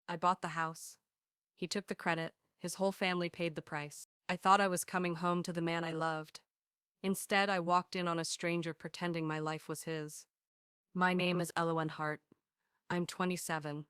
I bought the house. He took the credit, his whole family paid the price. I thought I was coming home to the man I loved. Instead, I walked in on a stranger pretending my life was his. My name is Elowen Hart. I'm 27.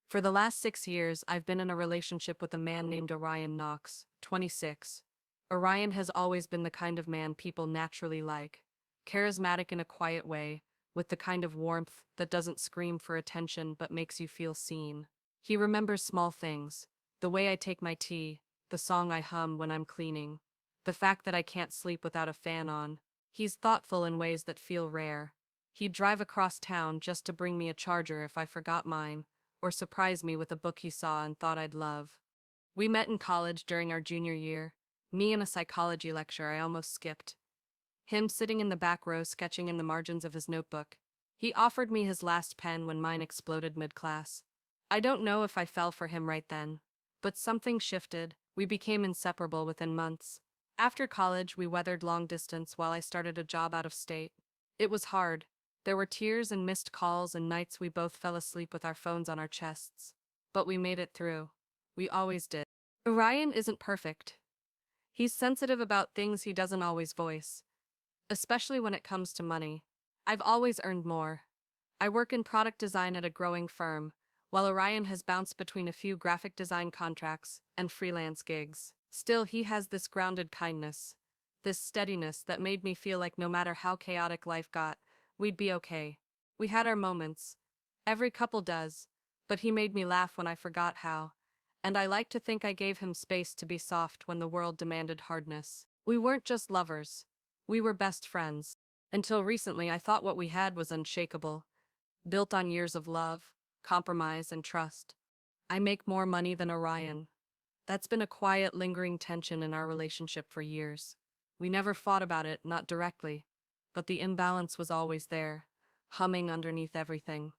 For the last 6 years, I've been in a relationship with a man named Orion Knox, 26. Orion has always been the kind of man people naturally like. Charismatic in a quiet way, with the kind of warmth that doesn't scream for attention but makes you feel seen. He remembers small things, the way I take my tea, the song I hum when I'm cleaning, the fact that I can't sleep without a fan on. He's thoughtful in ways that feel rare. He'd drive across town just to bring me a charger if I forgot mine, or surprise me with a book he saw and thought I'd love. We met in college during our junior year, me in a psychology lecture I almost skipped. Him sitting in the back row sketching in the margins of his notebook. He offered me his last pen when mine exploded mid-class. I don't know if I fell for him right then, but something shifted. We became inseparable within months. After college, we weathered long distance while I started a job out of state. It was hard. There were tears and missed calls and nights we both fell asleep with our phones on our chests. But we made it through. We always did. Orion isn't perfect. He's sensitive about things he doesn't always voice, especially when it comes to money. I've always earned more. I work in product design at a growing firm, while Orion has bounced between a few graphic design contracts and freelance gigs. Still, he has this grounded kindness, this steadiness that made me feel like no matter how chaotic life got, we'd be okay. We had our moments. Every couple does, but he made me laugh when I forgot how. And I like to think I gave him space to be soft when the world demanded hardness. We weren't just lovers. We were best friends. Until recently, I thought what we had was unshakable, built on years of love, compromise, and trust. I make more money than Orion. That's been a quiet, lingering tension in our relationship for years. We never fought about it, not directly, but the imbalance was always there, humming underneath everything.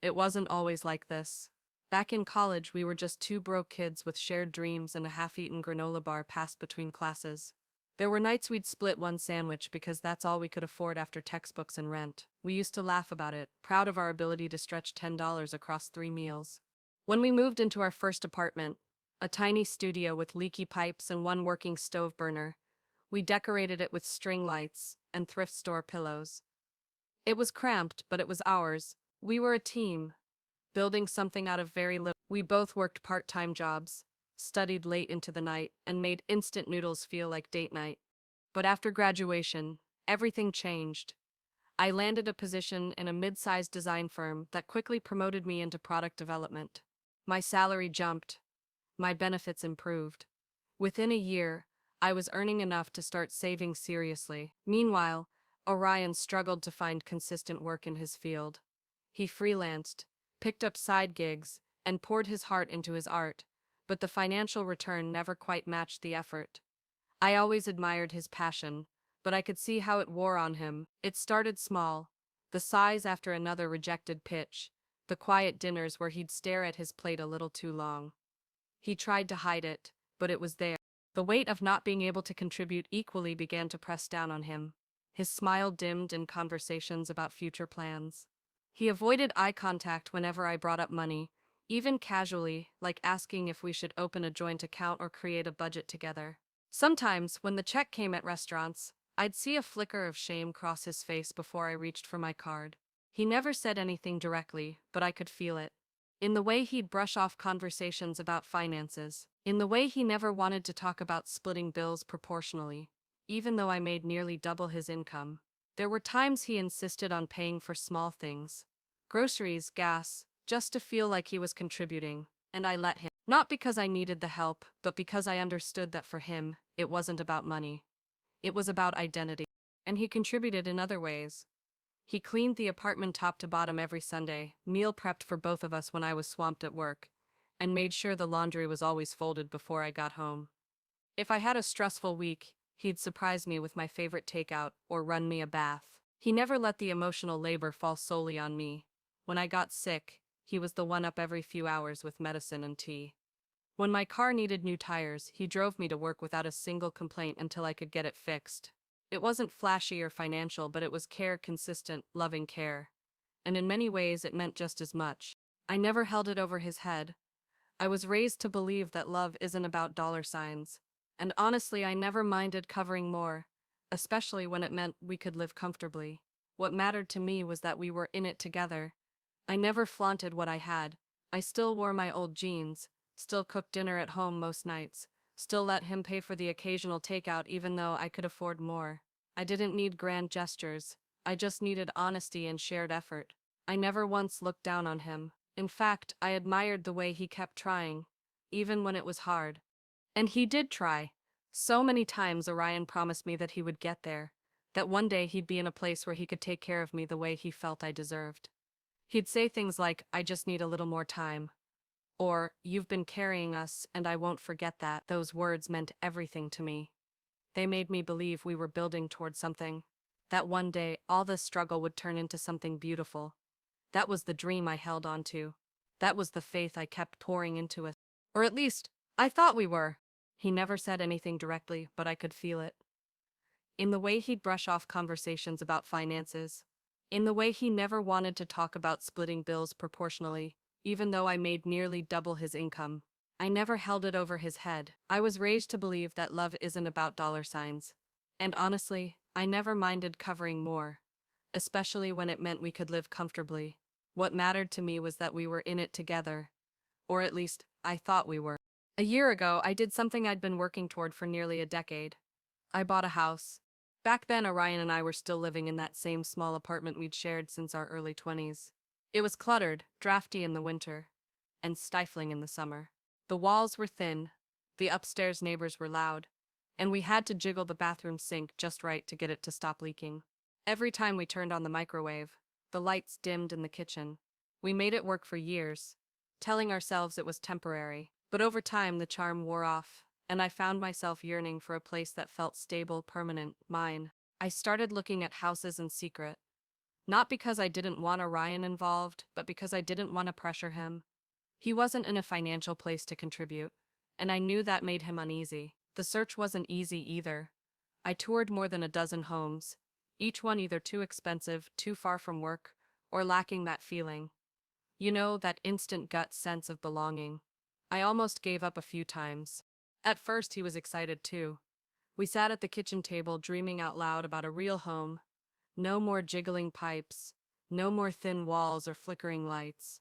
It wasn't always like this. Back in college, we were just two broke kids with shared dreams and a half-eaten granola bar passed between classes. There were nights we'd split one sandwich because that's all we could afford after textbooks and rent. We used to laugh about it, proud of our ability to stretch $10 across 3 meals. When we moved into our first apartment, a tiny studio with leaky pipes and one working stove burner, we decorated it with string lights and thrift store pillows. It was cramped, but it was ours. We were a team, building something out of very little. We both worked part-time jobs, studied late into the night, and made instant noodles feel like date night. But after graduation, everything changed. I landed a position in a mid-sized design firm that quickly promoted me into product development. My salary jumped. My benefits improved. Within a year, I was earning enough to start saving seriously. Meanwhile, Orion struggled to find consistent work in his field. He freelanced, picked up side gigs, and poured his heart into his art, but the financial return never quite matched the effort. I always admired his passion, but I could see how it wore on him. It started small, the sighs after another rejected pitch, the quiet dinners where he'd stare at his plate a little too long. He tried to hide it, but it was there. The weight of not being able to contribute equally began to press down on him. His smile dimmed in conversations about future plans. He avoided eye contact whenever I brought up money, even casually, like asking if we should open a joint account or create a budget together. Sometimes, when the check came at restaurants, I'd see a flicker of shame cross his face before I reached for my card. He never said anything directly, but I could feel it. In the way he'd brush off conversations about finances, in the way he never wanted to talk about splitting bills proportionally, even though I made nearly double his income. There were times he insisted on paying for small things, groceries, gas, just to feel like he was contributing, and I let him. Not because I needed the help, but because I understood that for him, it wasn't about money. It was about identity. And he contributed in other ways. He cleaned the apartment top to bottom every Sunday, meal prepped for both of us when I was swamped at work, and made sure the laundry was always folded before I got home. If I had a stressful week, he'd surprise me with my favorite takeout or run me a bath. He never let the emotional labor fall solely on me. When I got sick, he was the one up every few hours with medicine and tea. When my car needed new tires, he drove me to work without a single complaint until I could get it fixed. It wasn't flashy or financial, but it was care, consistent, loving care. And in many ways, it meant just as much. I never held it over his head. I was raised to believe that love isn't about dollar signs. And honestly, I never minded covering more, especially when it meant we could live comfortably. What mattered to me was that we were in it together. I never flaunted what I had. I still wore my old jeans, still cooked dinner at home most nights, still let him pay for the occasional takeout even though I could afford more. I didn't need grand gestures. I just needed honesty and shared effort. I never once looked down on him. In fact, I admired the way he kept trying, even when it was hard. And he did try. So many times Orion promised me that he would get there, that one day he'd be in a place where he could take care of me the way he felt I deserved. He'd say things like, "I just need a little more time," or "You've been carrying us, and I won't forget that." Those words meant everything to me. They made me believe we were building toward something. That one day, all this struggle would turn into something beautiful. That was the dream I held on to. That was the faith I kept pouring into it. Or at least, I thought we were. He never said anything directly, but I could feel it. In the way he'd brush off conversations about finances. In the way he never wanted to talk about splitting bills proportionally, even though I made nearly double his income. I never held it over his head. I was raised to believe that love isn't about dollar signs. And honestly, I never minded covering more, especially when it meant we could live comfortably. What mattered to me was that we were in it together. Or at least, I thought we were. A year ago, I did something I'd been working toward for nearly a decade. I bought a house. Back then, Orion and I were still living in that same small apartment we'd shared since our early 20s. It was cluttered, drafty in the winter, and stifling in the summer. The walls were thin, the upstairs neighbors were loud, and we had to jiggle the bathroom sink just right to get it to stop leaking. Every time we turned on the microwave, the lights dimmed in the kitchen. We made it work for years, telling ourselves it was temporary. But over time, the charm wore off, and I found myself yearning for a place that felt stable, permanent, mine. I started looking at houses in secret. Not because I didn't want Orion involved, but because I didn't want to pressure him. He wasn't in a financial place to contribute, and I knew that made him uneasy. The search wasn't easy either. I toured more than a dozen homes, each one either too expensive, too far from work, or lacking that feeling. You know, that instant gut sense of belonging. I almost gave up a few times. At first, he was excited too. We sat at the kitchen table dreaming out loud about a real home. No more jiggling pipes, no more thin walls or flickering lights.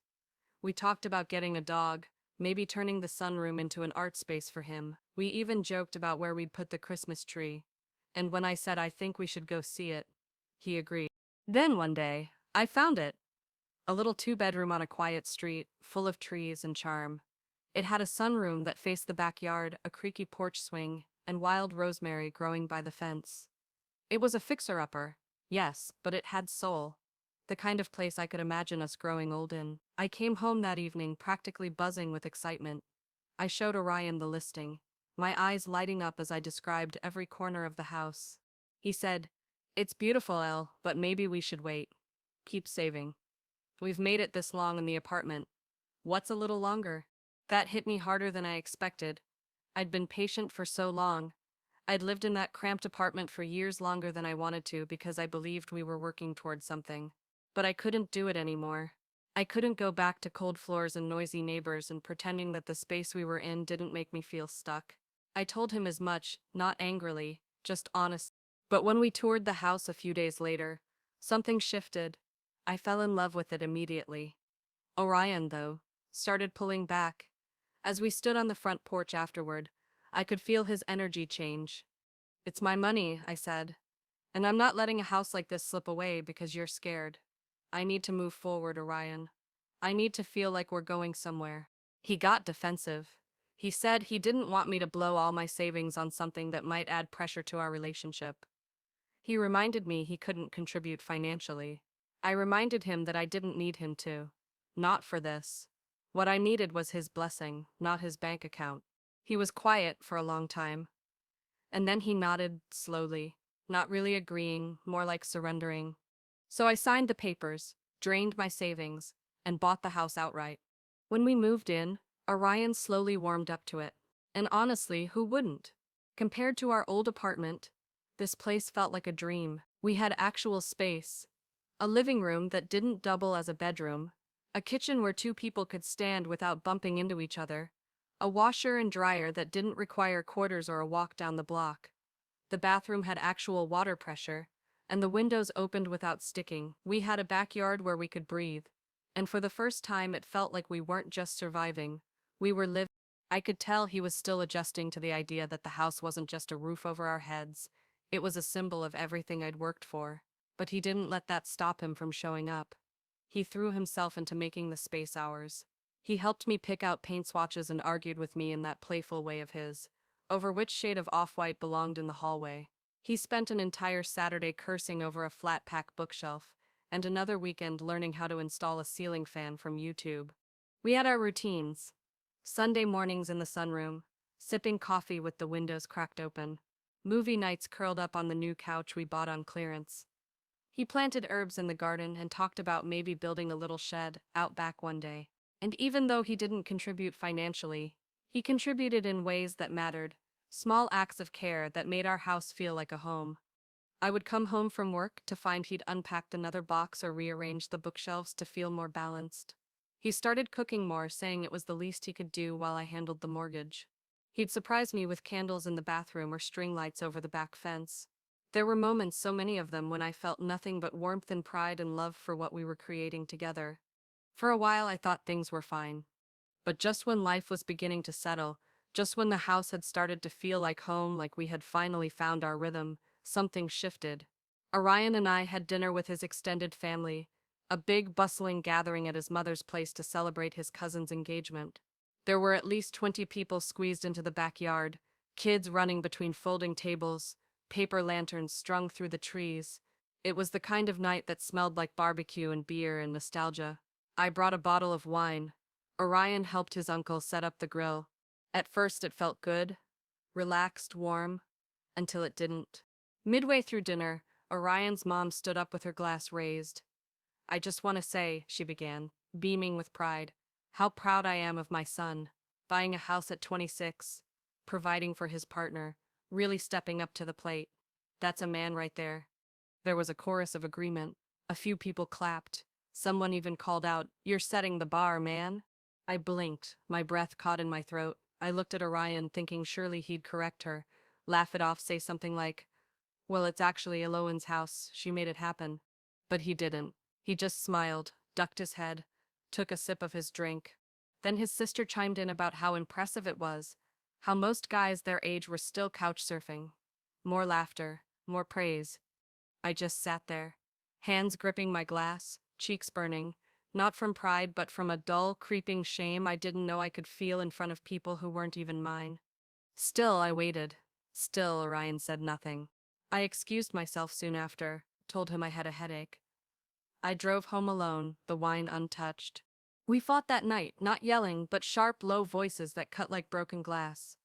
We talked about getting a dog, maybe turning the sunroom into an art space for him. We even joked about where we'd put the Christmas tree. And when I said I think we should go see it, he agreed. Then one day, I found it. A little two-bedroom on a quiet street, full of trees and charm. It had a sunroom that faced the backyard, a creaky porch swing, and wild rosemary growing by the fence. It was a fixer-upper, yes, but it had soul. The kind of place I could imagine us growing old in. I came home that evening practically buzzing with excitement. I showed Orion the listing, my eyes lighting up as I described every corner of the house. He said, "It's beautiful, Elle, but maybe we should wait. Keep saving. We've made it this long in the apartment. What's a little longer?" That hit me harder than I expected. I'd been patient for so long. I'd lived in that cramped apartment for years longer than I wanted to because I believed we were working toward something. But I couldn't do it anymore. I couldn't go back to cold floors and noisy neighbors and pretending that the space we were in didn't make me feel stuck. I told him as much, not angrily, just honest. But when we toured the house a few days later, something shifted. I fell in love with it immediately. Orion, though, started pulling back. As we stood on the front porch afterward, I could feel his energy change. "It's my money," I said, "and I'm not letting a house like this slip away because you're scared. I need to move forward, Orion. I need to feel like we're going somewhere." He got defensive. He said he didn't want me to blow all my savings on something that might add pressure to our relationship. He reminded me he couldn't contribute financially. I reminded him that I didn't need him to. Not for this. What I needed was his blessing, not his bank account. He was quiet for a long time. And then he nodded slowly, not really agreeing, more like surrendering. So I signed the papers, drained my savings, and bought the house outright. When we moved in, Orion slowly warmed up to it. And honestly, who wouldn't? Compared to our old apartment, this place felt like a dream. We had actual space. A living room that didn't double as a bedroom, A kitchen where two people could stand without bumping into each other. A washer and dryer that didn't require quarters or a walk down the block. The bathroom had actual water pressure, and the windows opened without sticking. We had a backyard where we could breathe. And for the first time, it felt like we weren't just surviving. We were living. I could tell he was still adjusting to the idea that the house wasn't just a roof over our heads. It was a symbol of everything I'd worked for. But he didn't let that stop him from showing up. He threw himself into making the space ours. He helped me pick out paint swatches and argued with me in that playful way of his, over which shade of off-white belonged in the hallway. He spent an entire Saturday cursing over a flat-pack bookshelf, and another weekend learning how to install a ceiling fan from YouTube. We had our routines. Sunday mornings in the sunroom, sipping coffee with the windows cracked open. Movie nights curled up on the new couch we bought on clearance. He planted herbs in the garden and talked about maybe building a little shed out back one day. And even though he didn't contribute financially, he contributed in ways that mattered, small acts of care that made our house feel like a home. I would come home from work to find he'd unpacked another box or rearranged the bookshelves to feel more balanced. He started cooking more, saying it was the least he could do while I handled the mortgage. He'd surprise me with candles in the bathroom or string lights over the back fence. There were moments, so many of them, when I felt nothing but warmth and pride and love for what we were creating together. For a while I thought things were fine. But just when life was beginning to settle, just when the house had started to feel like home, like we had finally found our rhythm, something shifted. Orion and I had dinner with his extended family, a big bustling gathering at his mother's place to celebrate his cousin's engagement. There were at least 20 people squeezed into the backyard, kids running between folding tables, paper lanterns strung through the trees. It was the kind of night that smelled like barbecue and beer and nostalgia. I brought a bottle of wine. Orion helped his uncle set up the grill. At first it felt good, relaxed, warm, until it didn't. Midway through dinner, Orion's mom stood up with her glass raised. "I just want to say," she began, beaming with pride, "how proud I am of my son, buying a house at 26, providing for his partner, really stepping up to the plate. That's a man right there." There was a chorus of agreement. A few people clapped. Someone even called out, "You're setting the bar, man." I blinked, my breath caught in my throat. I looked at Orion, thinking surely he'd correct her, laugh it off, say something like, "Well, it's actually Eloan's house, she made it happen." But he didn't. He just smiled, ducked his head, took a sip of his drink. Then his sister chimed in about how impressive it was, how most guys their age were still couch surfing. More laughter, more praise. I just sat there, hands gripping my glass, cheeks burning, not from pride but from a dull, creeping shame I didn't know I could feel in front of people who weren't even mine. Still, I waited. Still, Orion said nothing. I excused myself soon after, told him I had a headache. I drove home alone, the wine untouched. We fought that night, not yelling, but sharp, low voices that cut like broken glass.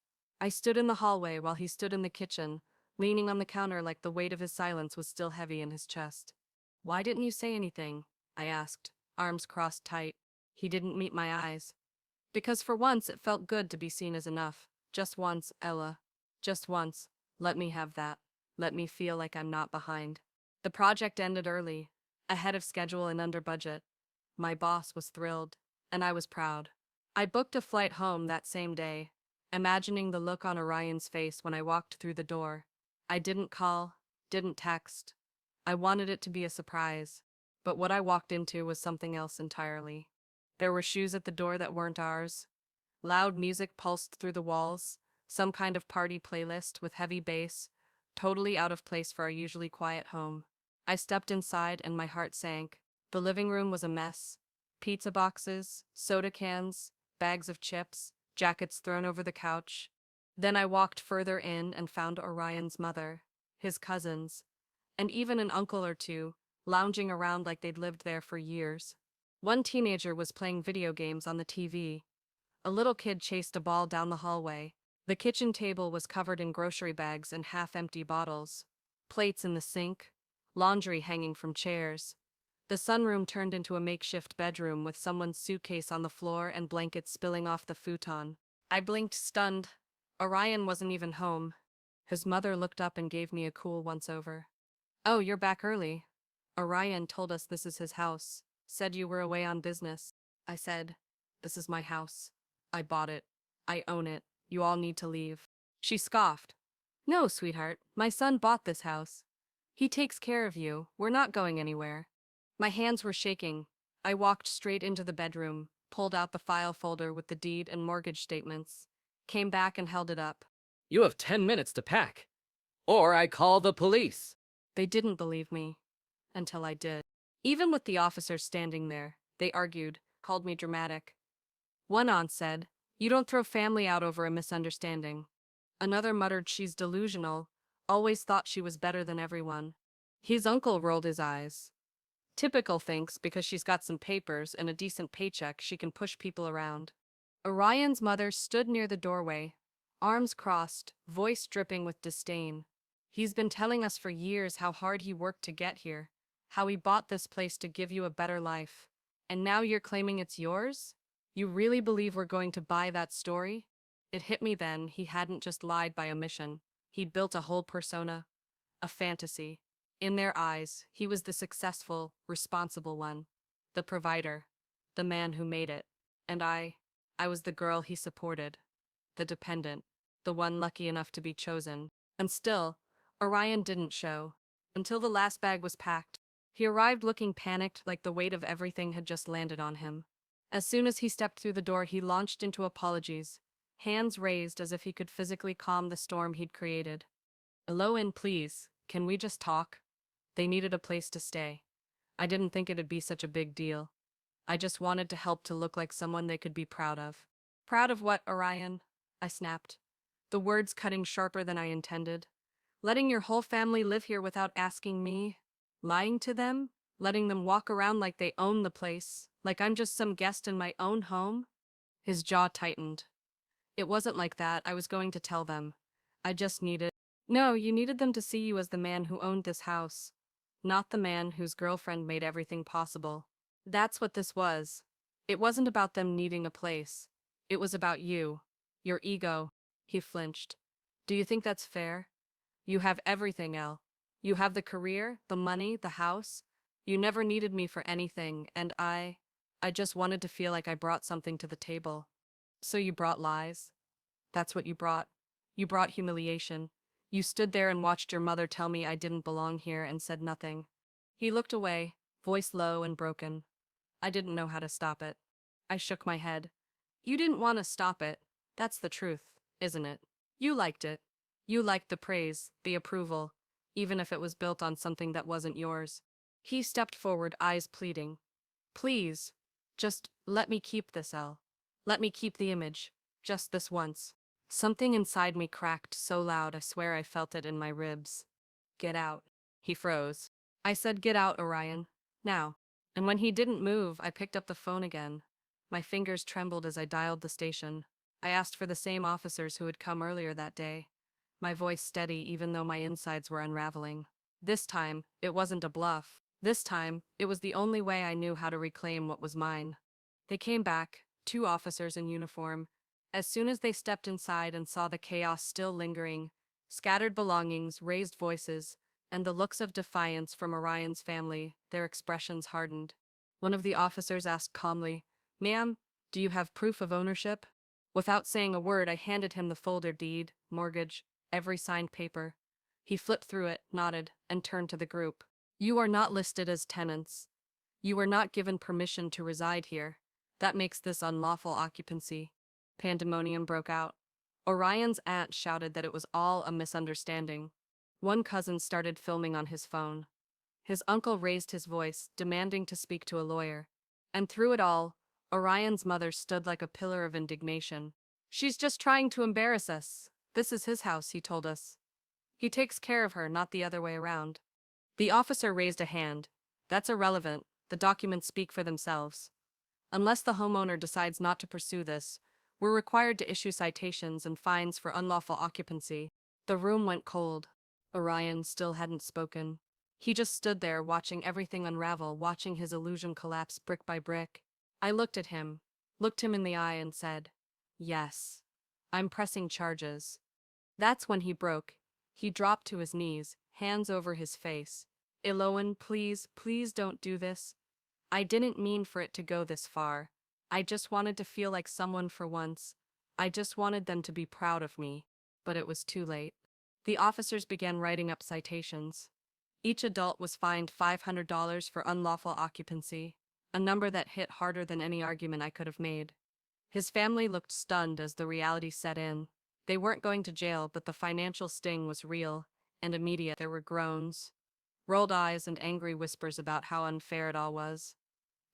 I stood in the hallway while he stood in the kitchen, leaning on the counter like the weight of his silence was still heavy in his chest. "Why didn't you say anything?" I asked, arms crossed tight. He didn't meet my eyes. "Because for once it felt good to be seen as enough. Just once, Ella. Just once. Let me have that. Let me feel like I'm not behind." The project ended early, ahead of schedule and under budget. My boss was thrilled, and I was proud. I booked a flight home that same day, imagining the look on Orion's face when I walked through the door. I didn't call, didn't text. I wanted it to be a surprise, but what I walked into was something else entirely. There were shoes at the door that weren't ours. Loud music pulsed through the walls, some kind of party playlist with heavy bass, totally out of place for our usually quiet home. I stepped inside and my heart sank. The living room was a mess. Pizza boxes, soda cans, bags of chips, jackets thrown over the couch. Then I walked further in and found Orion's mother, his cousins, and even an uncle or two, lounging around like they'd lived there for years. One teenager was playing video games on the TV. A little kid chased a ball down the hallway. The kitchen table was covered in grocery bags and half-empty bottles. Plates in the sink, laundry hanging from chairs. The sunroom turned into a makeshift bedroom with someone's suitcase on the floor and blankets spilling off the futon. I blinked, stunned. Orion wasn't even home. His mother looked up and gave me a cool once-over. "Oh, you're back early. Orion told us this is his house. Said you were away on business." I said, "This is my house. I bought it. I own it. You all need to leave." She scoffed. "No, sweetheart, my son bought this house. He takes care of you. We're not going anywhere." My hands were shaking. I walked straight into the bedroom, pulled out the file folder with the deed and mortgage statements, came back and held it up. You have 10 minutes to pack, or I call the police. They didn't believe me. Until I did. Even with the officers standing there, they argued, called me dramatic. One aunt said, "You don't throw family out over a misunderstanding." Another muttered she's delusional, always thought she was better than everyone. His uncle rolled his eyes. Typical thinks because she's got some papers and a decent paycheck she can push people around. Orion's mother stood near the doorway, arms crossed, voice dripping with disdain. "He's been telling us for years how hard he worked to get here, how he bought this place to give you a better life. And now you're claiming it's yours? You really believe we're going to buy that story?" It hit me then he hadn't just lied by omission. He'd built a whole persona, a fantasy. In their eyes, he was the successful, responsible one, the provider, the man who made it. And I was the girl he supported, the dependent, the one lucky enough to be chosen. And still, Orion didn't show, until the last bag was packed. He arrived looking panicked, like the weight of everything had just landed on him. As soon as he stepped through the door, he launched into apologies, hands raised as if he could physically calm the storm he'd created. "Hello, in, please. Can we just talk?" They needed a place to stay. I didn't think it'd be such a big deal. I just wanted to help to look like someone they could be proud of. "Proud of what, Orion?" I snapped, the words cutting sharper than I intended. "Letting your whole family live here without asking me? Lying to them? Letting them walk around like they own the place, like I'm just some guest in my own home?" His jaw tightened. "It wasn't like that. I was going to tell them. I just needed—" "No, you needed them to see you as the man who owned this house, not the man whose girlfriend made everything possible. That's what this was. It wasn't about them needing a place. It was about you. Your ego." He flinched. "Do you think that's fair? You have everything, Elle. You have the career, the money, the house. You never needed me for anything, and I just wanted to feel like I brought something to the table." "So you brought lies? That's what you brought. You brought humiliation. You stood there and watched your mother tell me I didn't belong here and said nothing." He looked away, voice low and broken. I didn't know how to stop it. I shook my head. "You didn't want to stop it. That's the truth, isn't it? You liked it. You liked the praise, the approval, even if it was built on something that wasn't yours." He stepped forward, eyes pleading. "Please, just let me keep this, Elle. Let me keep the image, just this once." Something inside me cracked so loud I swear I felt it in my ribs. "Get out." He froze. I said, "Get out, Orion. Now." And when he didn't move, I picked up the phone again. My fingers trembled as I dialed the station. I asked for the same officers who had come earlier that day, my voice steady even though my insides were unraveling. This time, it wasn't a bluff. This time, it was the only way I knew how to reclaim what was mine. They came back, 2 officers in uniform. As soon as they stepped inside and saw the chaos still lingering, scattered belongings, raised voices, and the looks of defiance from Orion's family, their expressions hardened. One of the officers asked calmly, "Ma'am, do you have proof of ownership?" Without saying a word, I handed him the folder, deed, mortgage, every signed paper. He flipped through it, nodded, and turned to the group. "You are not listed as tenants. You were not given permission to reside here. That makes this unlawful occupancy." Pandemonium broke out. Orion's aunt shouted that it was all a misunderstanding. One cousin started filming on his phone. His uncle raised his voice, demanding to speak to a lawyer. And through it all, Orion's mother stood like a pillar of indignation. "She's just trying to embarrass us. This is his house," he told us. "He takes care of her, not the other way around." The officer raised a hand. "That's irrelevant. The documents speak for themselves. Unless the homeowner decides not to pursue this, we're required to issue citations and fines for unlawful occupancy." The room went cold. Orion still hadn't spoken. He just stood there watching everything unravel, watching his illusion collapse brick by brick. I looked at him, looked him in the eye and said, "Yes, I'm pressing charges." That's when he broke. He dropped to his knees, hands over his face. "Eloan, please, please don't do this. I didn't mean for it to go this far. I just wanted to feel like someone for once. I just wanted them to be proud of me. But it was too late. The officers began writing up citations. Each adult was fined $500 for unlawful occupancy, a number that hit harder than any argument I could have made. His family looked stunned as the reality set in. They weren't going to jail, but the financial sting was real and immediate. There were groans, rolled eyes, and angry whispers about how unfair it all was.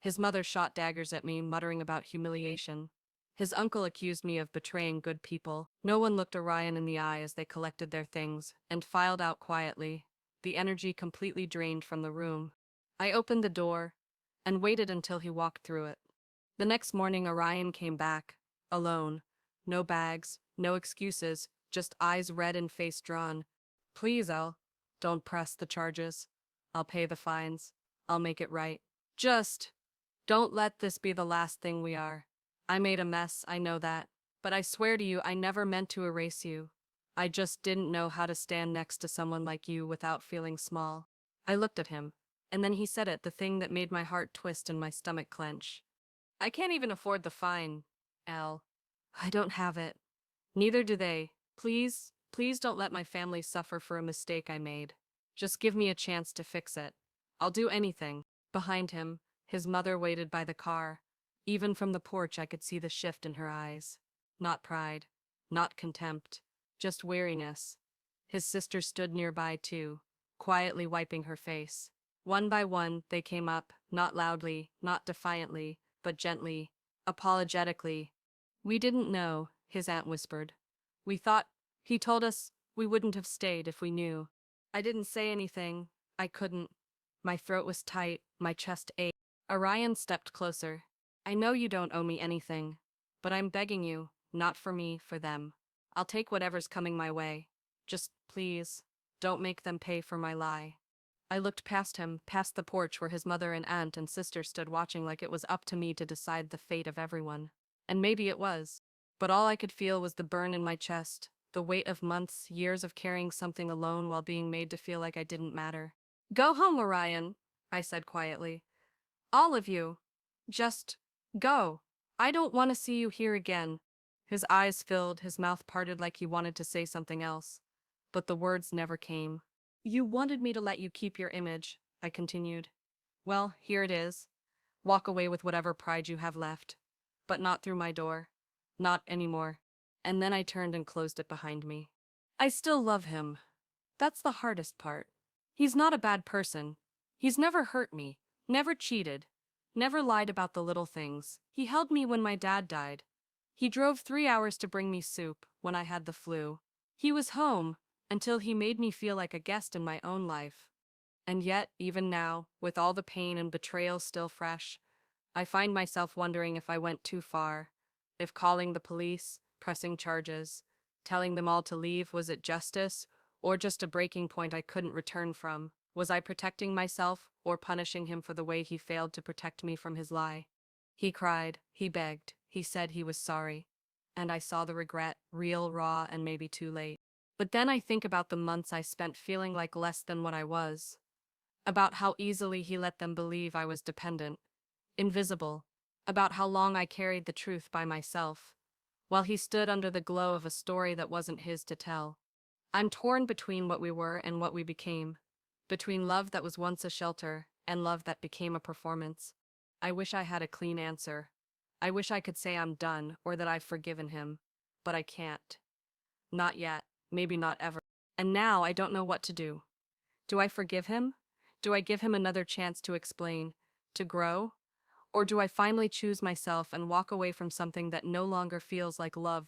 His mother shot daggers at me, muttering about humiliation. His uncle accused me of betraying good people. No one looked Orion in the eye as they collected their things and filed out quietly, the energy completely drained from the room. I opened the door and waited until he walked through it. The next morning, Orion came back, alone. No bags, no excuses, just eyes red and face drawn. Please, Elle, don't press the charges. I'll pay the fines. I'll make it right. Just don't let this be the last thing we are. I made a mess, I know that. But I swear to you, I never meant to erase you. I just didn't know how to stand next to someone like you without feeling small. I looked at him, and then he said it, the thing that made my heart twist and my stomach clench. I can't even afford the fine, Al. I don't have it. Neither do they. Please, please don't let my family suffer for a mistake I made. Just give me a chance to fix it. I'll do anything. Behind him, his mother waited by the car. Even from the porch, I could see the shift in her eyes. Not pride, not contempt, just weariness. His sister stood nearby too, quietly wiping her face. One by one, they came up, not loudly, not defiantly, but gently, apologetically. We didn't know, his aunt whispered. We thought, he told us, we wouldn't have stayed if we knew. I didn't say anything. I couldn't. My throat was tight, my chest ached. Orion stepped closer. I know you don't owe me anything, but I'm begging you, not for me, for them. I'll take whatever's coming my way. Just, please, don't make them pay for my lie. I looked past him, past the porch where his mother and aunt and sister stood watching, like it was up to me to decide the fate of everyone. And maybe it was. But all I could feel was the burn in my chest, the weight of months, years of carrying something alone while being made to feel like I didn't matter. Go home, Orion, I said quietly. All of you. Just go. I don't want to see you here again. His eyes filled, his mouth parted like he wanted to say something else. But the words never came. You wanted me to let you keep your image, I continued. Well, here it is. Walk away with whatever pride you have left. But not through my door. Not anymore. And then I turned and closed it behind me. I still love him. That's the hardest part. He's not a bad person. He's never hurt me, never cheated, never lied about the little things. He held me when my dad died. He drove 3 hours to bring me soup when I had the flu. He was home until he made me feel like a guest in my own life. And yet, even now, with all the pain and betrayal still fresh, I find myself wondering if I went too far. If calling the police, pressing charges, telling them all to leave, was it justice, or just a breaking point I couldn't return from? Was I protecting myself, or punishing him for the way he failed to protect me from his lie? He cried, he begged, he said he was sorry. And I saw the regret, real, raw, and maybe too late. But then I think about the months I spent feeling like less than what I was. About how easily he let them believe I was dependent, invisible. About how long I carried the truth by myself, while he stood under the glow of a story that wasn't his to tell. I'm torn between what we were and what we became, between love that was once a shelter and love that became a performance. I wish I had a clean answer. I wish I could say I'm done or that I've forgiven him, but I can't. Not yet, maybe not ever. And now I don't know what to do. Do I forgive him? Do I give him another chance to explain, to grow? Or do I finally choose myself and walk away from something that no longer feels like love?